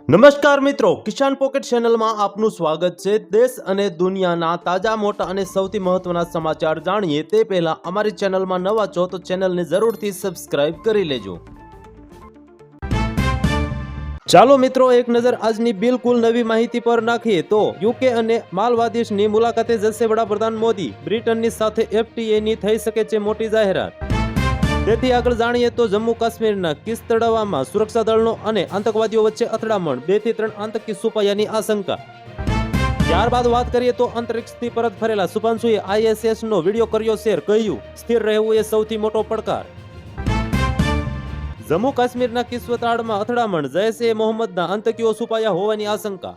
નમસ્કાર મિત્રો, કિસાન પોકેટ ચેનલમાં આપનું સ્વાગત છે। દેશ અને દુનિયાના તાજા મોટા અને સૌથી મહત્વના સમાચાર જાણીએ તે પહેલા અમારી ચેનલમાં નવા છો તો ચેનલને જરૂરથી સબસ્ક્રાઇબ કરી લેજો। ચાલો મિત્રો, એક નજર આજની બિલકુલ નવી માહિતી પર નાખીએ તો યુકે અને માલદીવ્સની મુલાકાતે જશે વડાપ્રધાન મોદી। બ્રિટનની સાથે એફટીએની થઈ શકે છે મોટી જાહેરાત। તેથી આગળ જાણીએ તો જમ્મુ કાશ્મીરના કિસ્તવાડમાં સુરક્ષા દળનો અને આતંકવાદીઓ વચ્ચે અથડામણ, 2 થી 3 આતંકી છુપાયાની આશંકા। ત્યારબાદ વાત કરીએ તો અંતરિક્ષથી પરત ફરેલા શુભાંશુએ આઈએસએસનો વિડીયો કર્યો શેર, કહ્યું સ્થિર રહેવું એ સૌથી મોટો પડકાર। જમ્મુ કાશ્મીરના કિસ્તવાડમાં અથડામણ, જૈશ-એ મોહમ્મદના આતંકીઓ છુપાયા હોવાની આશંકા।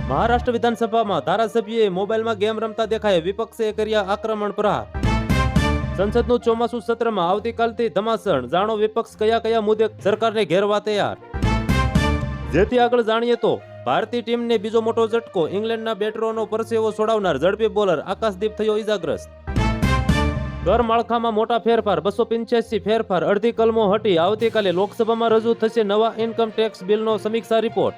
મહારાષ્ટ્ર વિધાનસભામાં ધારાસભ્યએ મોબાઈલમાં ગેમ રમતા દેખાયા, વિપક્ષે કર્યા આક્રમણ પ્રહાર। સંસદનું ચોમાસુ સત્રમાં આવતીકાલથી ધમાસણ, જાણો વિપક્ષ કયા કયા મુદ્દે સરકારને ઘેરવા તૈયાર। જેથી આગળ જાણીએ તો ભારતીય ટીમને બીજો મોટો ઝટકો, ઇંગ્લેન્ડના બેટરોનો પરસેવો છોડાવનાર ઝડપી બોલર આકાશદીપ થયો ઇજાગ્રસ્ત। કર માળખામાં મોટા ફેરફાર, 285 ફેરફાર, અડધી કલમો હટી। આવતીકાલે લોકસભામાં રજૂ થશે નવા ઇન્કમ ટેક્સ બિલનો સમીક્ષા રિપોર્ટ।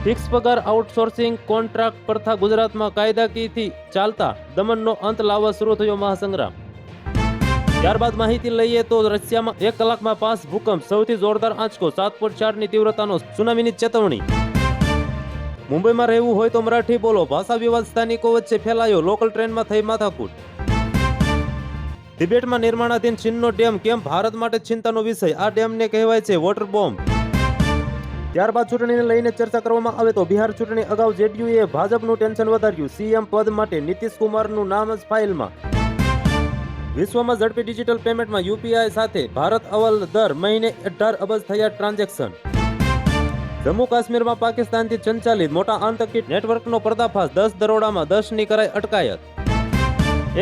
ફિક્સ પગાર આઉટસોર્સિંગ કોન્ટ્રાક્ટ પ્રથા ગુજરાતમાં કાયદાકીયથી ચાલતા દમનનો અંત લાવવા શરૂ થયો મહાસંગ્રામ। ત્યારબાદ માહિતી લઈએ તો રશિયામાં 1 કલાકમાં 5 ભૂકંપ, સૌથી જોરદાર આંચકો, 7.4ની તીવ્રતાનો, સુનામીની ચેતવણી। મુંબઈમાં રહેવું હોય તો મરાઠી બોલો, ભાષા વિવાદ સ્થાનિકો વચ્ચે ફેલાયો, લોકલ ટ્રેનમાં થઈ માથાકૂટ। તિબેટમાં નિર્માણાધીન ચીનનો ડેમ કેમ ભારત માટે ચિંતાનો વિષય, આ ડેમને કહેવાય છે વોટર બોમ્બ। ત્યારબાદ ચૂંટણીને લઈને ચર્ચા કરવામાં આવે તો બિહાર ચૂંટણી અગાઉ જેડીયુએ ભાજપનું ટેન્શન વધાર્યું, સીએમ પદ માટે નીતિશ કુમારનું નામ જ ફાઇલમાં। વિશ્વમાં ઝડપી ડિજિટલ પેમેન્ટમાં યુપીઆઈ સાથે ભારત અવ્વલ, દર મહિને 18 અબજ થયા ટ્રાન્ઝેક્શન। જમ્મુ કાશ્મીરમાં પાકિસ્તાનથી સંચાલિત મોટા આતંકી નેટવર્કનો પર્દાફાશ, 10 દરોડામાં 10ની કરાઈ અટકાયત।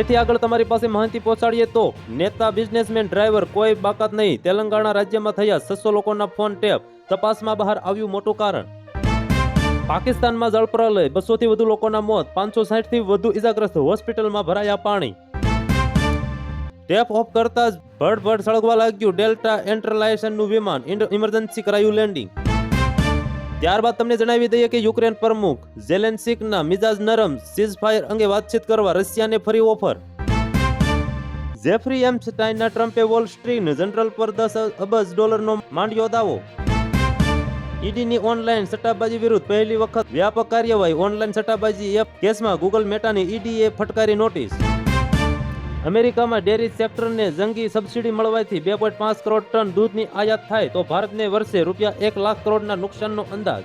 એથી આગળ તમારી પાસે માહિતી પહોંચાડીએ તો નેતા, બિઝનેસમેન, ડ્રાઈવર કોઈ બાકાત નહીં, તેલંગાણા રાજ્યમાં થયા 600 લોકોના ફોન ટેપ, તપાસમાં બહાર આવ્યું મોટું કારણ। પાકિસ્તાનમાં જળપ્રલય, 200 થી વધુ લોકોના મોત, 560 થી વધુ ઇજાગ્રસ્ત, હોસ્પિટલમાં ભરાયા પાણી। ટેપ ઓફ કરતા જ ભડભડ સળગવા લાગ્યું ડેલ્ટા એરલાઇન્સનું વિમાન, ઇમરજન્સી કરાયું લેન્ડિંગ। ત્યારબાદ તમને જણાવી દઈએ કે યુક્રેન પ્રમુખ ઝેલેન્સ્કીના મિજાજ નરમ, સીઝફાયર અંગે વાતચીત કરવા રશિયાને ફરી ઓફર। જેફરી એપ્સ્ટાઇનના ટ્રમ્પે વોલ સ્ટ્રીટ જર્નલ પર $10 અબજ માંડ્યો દાવો। ઈડીની ઓનલાઈન સટ્ટાબાજી વિરુદ્ધ પહેલી વખત વ્યાપક કાર્યવાહી, ઓનલાઈન સટ્ટાબાજી એપ કેસમાં ગૂગલ મેટાની ઈડીએ ફટકારી નોટિસ। અમેરિકામાં ડેરી સેક્ટરને જંગી સબસિડી મળવાથી 2.5 કરોડ ટન દૂધની આયાત થાય તો ભારતને વર્ષે ₹1 લાખ કરોડના નુકસાનનો અંદાજ।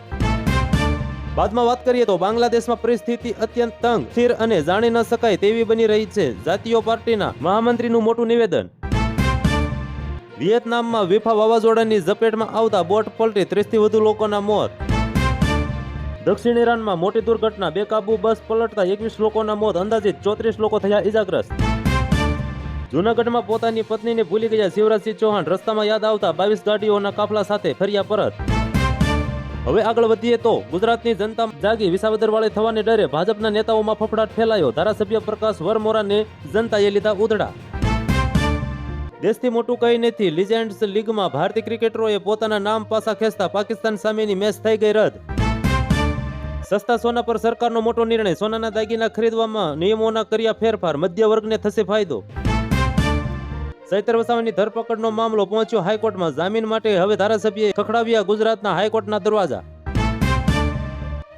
બાદમાં વાત કરીએ તો બાંગ્લાદેશમાં પરિસ્થિતિ અત્યંત તંગ, સ્થિર અને જાણી ન શકાય તેવી બની રહી છે, જાતીય પાર્ટીના મહામંત્રીનું મોટું નિવેદન। વિયેતનામમાં વિફા વાવાઝોડાની ઝપેટમાં આવતા બોટ પલટી, 30 થી વધુ લોકોના મોત। દક્ષિણ ઈરાનમાં મોટી દુર્ઘટના, બેકાબુ બસ પલટતા 21 લોકોના મોત, અંદાજિત 34 લોકો થયા ઇજાગ્રસ્ત। જૂનાગઢમાં પોતાની પત્નીને ભૂલી ગયા શિવરાજસિંહ ચૌહાણ, રસ્તામાં યાદ આવતા 22 ગાડીઓના કાફલા સાથે ફર્યા પરત। હવે આગળ વધીએ તો ગુજરાતની જનતા જાગી, વિસાવદરવાળે થવાને ડરે ભાજપના નેતાઓમાં ફફડાટ ફેલાયો, ધારાસભ્ય પ્રકાશ વરમોરાને જનતાએ લીધા ઉધડા। દેશથી મોટું કંઈ નથી, લીજેન્ડ્સ લીગમાં ભારતીય ક્રિકેટરોએ પોતાના નામ પાસા ખેંચતા પાકિસ્તાન સામેની મેચ થઈ ગઈ રદ। સસ્તા સોના પર સરકારનો મોટો નિર્ણય, સોનાના દાગીના ખરીદવામાં નિયમોના કર્યા ફેરફાર, મધ્ય વર્ગને થશે ફાયદો। ચૈતર વસાવાની ધરપકડનો મામલો પહોંચ્યો હાઈકોર્ટમાં, જામીન માટે હવે ધારાસભ્યએ ખખડાવ્યા ગુજરાતના હાઈકોર્ટના દરવાજા।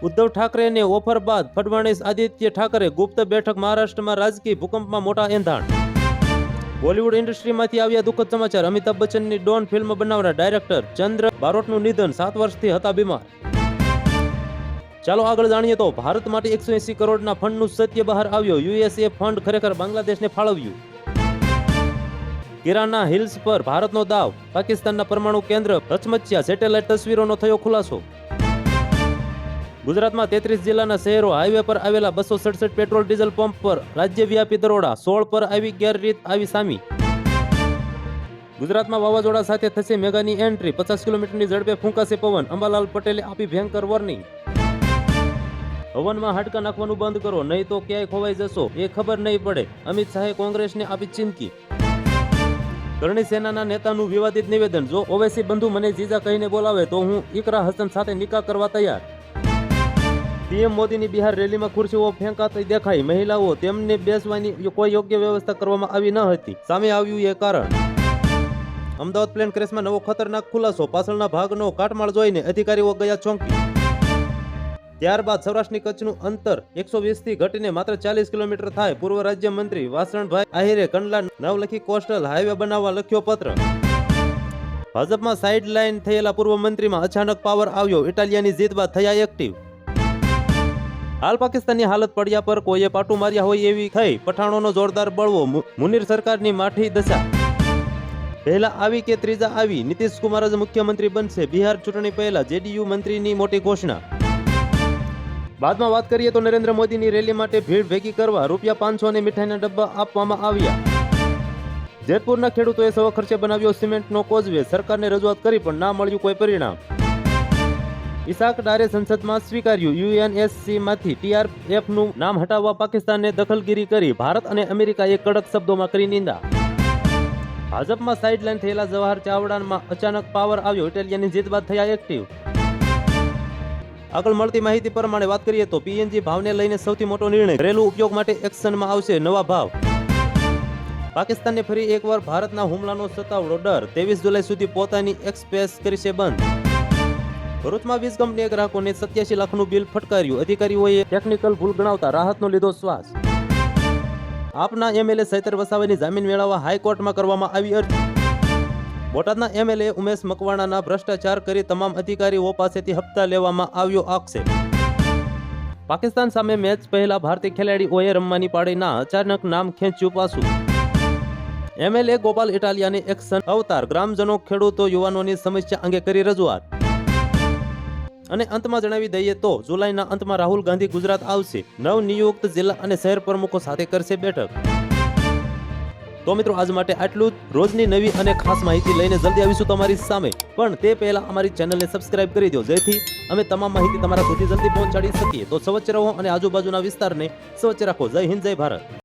ઉદ્ધવ ઠાકરેને ઓફર બાદ ફડણવીસ આદિત્ય ઠાકરે ગુપ્ત બેઠક, મહારાષ્ટ્રમાં રાજકીય ભૂકંપમાં મોટા એંધાણ। બોલિવૂડ ઇન્ડસ્ટ્રીમાંથી આવ્યા દુઃખદ સમાચાર, અમિતાભ બચ્ચનની ડોન ફિલ્મ બનાવનાર ડાયરેક્ટર ચંદ્ર બારોટનું નિધન, 7 વર્ષથી હતા બીમાર। ચાલો આગળ જાણીએ તો ભારત માટે 180 કરોડના ફંડનું સત્ય બહાર આવ્યું, યુએસએ ફંડ ખરેખર બાંગ્લાદેશને ફાળવ્યું। કિરાના હિલ્સ પર ભારતનો દાવ, પાકિસ્તાનના પરમાણુ કેન્દ્ર હચમચ્યા, સેટેલાઇટ તસવીરોનો થયો ખુલાસો। ગુજરાતમાં 33 જિલ્લાના શહેરો, હાઈવે પર આવેલા 267 પેટ્રોલ ડીઝલ પંપ પર રાજ્યવ્યાપી દરોડા, 16 પર આવી ગેરરીત આવી સામી। ગુજરાતમાં વાવાઝોડા સાથે થશે મેગાની એન્ટ્રી, 50 કિલોમીટરની ઝડપે ફૂંકાશે પવન, અંબાલાલ પટેલે આપી ભયંકર વોર્નિંગ। હવનમાં હાડકા નાખવાનું બંધ કરો, નહીં તો ક્યાંય ખોવાઈ જશો, એ ખબર નહીં પડે, અમિત શાહે કોંગ્રેસને આપી ચીમકી। કરણી સેનાના નેતાનું વિવાદિત નિવેદન, જો ઓવૈસી બંધુ મને જીજા કહીને બોલાવે તો હું ઇકરા હસન સાથે નિકાહ કરવા તૈયાર. પીએમ મોદીની બિહાર રેલીમાં ખુરશીઓ ફેંકાતી દેખાઈ, મહિલાઓ તેમને બેસવાની કોઈ યોગ્ય વ્યવસ્થા કરવામાં આવી ન હતી. સામે આવ્યું એ કારણ. અમદાવાદ પ્લેન ક્રેશમાં નવો ખતરનાક ખુલાસો, પાછળના ભાગનો કાટમાળ જોઈને અધિકારીઓ ગયા ચોંકી. ત્યારબાદ સૌરાષ્ટ્રની કચ્છનું અંતર 120 થી ઘટીને માત્ર 40 કિલોમીટર થાય. પૂર્વ રાજ્યમંત્રી વાસણભાઈ આહિરે કંડલા નવલખી કોસ્ટલ હાઈવે બનાવવા લખ્યો પત્ર. ભાજપમાં સાઇડલાઇન થયેલા પૂર્વ મંત્રીમાં અચાનક પાવર આવ્યો, ઇટાલિયાની જીત બાદ થયા એક્ટિવ. હાલ પાકિસ્તાનની હાલત પડ્યા પર કોઈએ પાટું માર્યા હોય એવી થઈ, પઠાણોનો જોરદાર બળવો, મુનીર સરકારની માઠી દશા. પહેલા આવી કે ત્રીજા આવી, નીતિશ કુમાર જ મુખ્યમંત્રી બનશે. બિહાર ચૂંટણી પહેલા જેડીયુ મંત્રીની મોટી ઘોષણા. બાદમાં વાત કરીએ તો નરેન્દ્ર મોદીની રેલી માટે ભીડ ભેગી કરવા ₹500 અને મીઠાઈના ડબ્બા આપવામાં આવ્યા. જેતપુરના ખેડૂતોએ સ્વખર્ચે બનાવ્યો સિમેન્ટનો કોઝવે, સરકારને રજૂઆત કરી પણ ના મળ્યું કોઈ પરિણામ. ઇસાક ડારે સંસદમાં સ્વીકાર્યું, યુએનએસસીમાંથી TRFનું નામ હટાવવા પાકિસ્તાને દખલગીરી કરી. ભારત અને અમેરિકાએ કડક શબ્દોમાં કરી નિંદા. ભાજપમાં સાઇડલાઇન થયેલા જવાહર ચાવડામાં અચાનક પાવર આવ્યો, ઇટાલિયાની જીત બાદ થયા એક્ટિવ. આગળ મળતી માહિતી પ્રમાણે વાત કરીએ તો પીએનજી ભાવને લઈને સૌથી મોટો નિર્ણય, ઘરેલું ઉપયોગ માટે એક્શનમાં આવશે નવા ભાવ. પાકિસ્તાનને ફરી એકવાર ભારતના હુમલાનો સતાવડો ડર, 23 જુલાઈ સુધી પોતાની એક્સપ્રેસ કરશે બંધ. ભરૂચમાં વીજ કંપનીએ ગ્રાહકોને 87 લાખનું બિલ ફટકાર્યું, અધિકારીઓએ ટેકનિકલ ભૂલ ગણાવતા રાહતનો લીધો શ્વાસ. આપના એમએલએ સૈતર વસાવાની જામીન મેળવવા હાઈકોર્ટમાં કરવામાં આવી અરજી. બોટાદના એમએલએ ઉમેશ મકવાણાના ભ્રષ્ટાચાર કરી તમામ અધિકારીઓ પાસેથી હપ્તા લેવામાં આવ્યો આક્ષેપ. પાકિસ્તાન સામે મેચ પહેલા ભારતીય ખેલાડીઓએ રમવાની પાડી ના, અચાનક નામ ખેંચ્યું પાછું. એમએલએ ગોપાલ ઇટાલિયાની એક્શન અવતાર, ગ્રામજનો ખેડૂતો યુવાનોની સમસ્યા અંગે કરી રજૂઆત. અને અંતમાં જણાવી દઈએ તો જુલાઈના અંતમાં રાહુલ ગાંધી ગુજરાત આવશે, નવનિયુક્ત જિલ્લા અને શહેર પ્રમુખો સાથે કરશે બેઠક. તો મિત્રો આજ માટે આટલું જ. રોજની નવી અને ખાસ માહિતી લઈને જલ્દી આવીશું તમારી સામે, પણ તે પહેલા અમારી ચેનલને સબસ્ક્રાઇબ કરી દો, જેથી અમે તમામ માહિતી તમારા સુધી જલ્દી પહોંચાડી શકીએ. તો સ્વચ્છ રહો અને આજુબાજુના વિસ્તારને સ્વચ્છ રાખો. જય હિન્દ, જય ભારત.